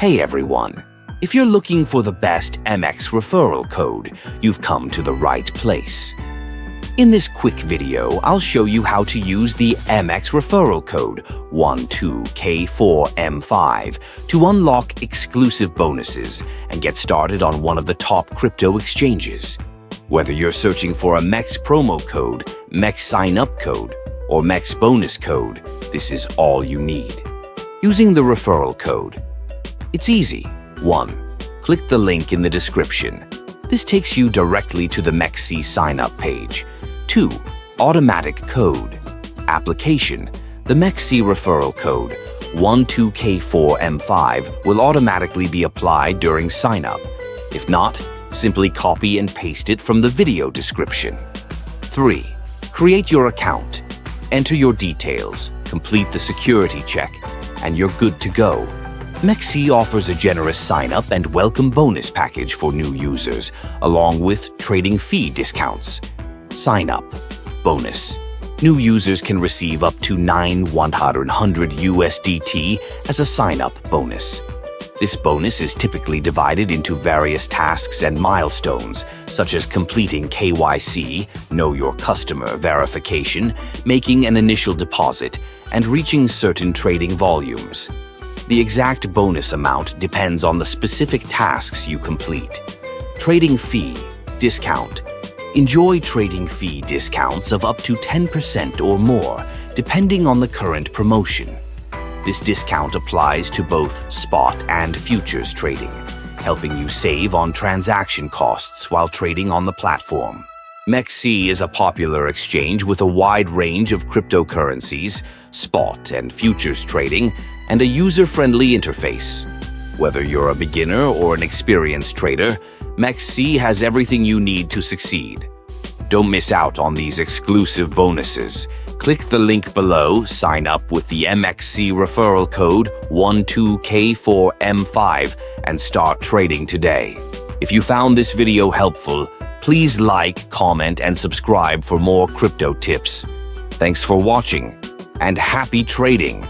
Hey everyone! If you're looking for the best MEXC referral code, you've come to the right place. In this quick video, I'll show you how to use the MEXC referral code 12K4M5 to unlock exclusive bonuses and get started on one of the top crypto exchanges. Whether you're searching for a MEXC promo code, MEXC sign-up code, or MEXC bonus code, this is all you need. Using the referral code. It's easy. 1. Click the link in the description. This takes you directly to the MEXC sign-up page. 2. Automatic code. Application. The MEXC referral code 12K4M5 will automatically be applied during sign-up. If not, simply copy and paste it from the video description. 3. Create your account. Enter your details, complete the security check, and you're good to go. MEXC offers a generous sign-up and welcome bonus package for new users, along with trading fee discounts. Sign-up. Bonus. New users can receive up to 100 USDT as a sign-up bonus. This bonus is typically divided into various tasks and milestones, such as completing KYC, Know Your Customer verification, making an initial deposit, and reaching certain trading volumes. The exact bonus amount depends on the specific tasks you complete. Trading fee discount. Enjoy trading fee discounts of up to 10% or more, depending on the current promotion. This discount applies to both spot and futures trading, helping you save on transaction costs while trading on the platform. MEXC is a popular exchange with a wide range of cryptocurrencies, spot and futures trading, and a user-friendly interface. Whether you're a beginner or an experienced trader, MEXC has everything you need to succeed. Don't miss out on these exclusive bonuses. Click the link below, sign up with the MEXC referral code 12K4M5 and start trading today. If you found this video helpful, please like, comment, and subscribe for more crypto tips. Thanks for watching, and happy trading!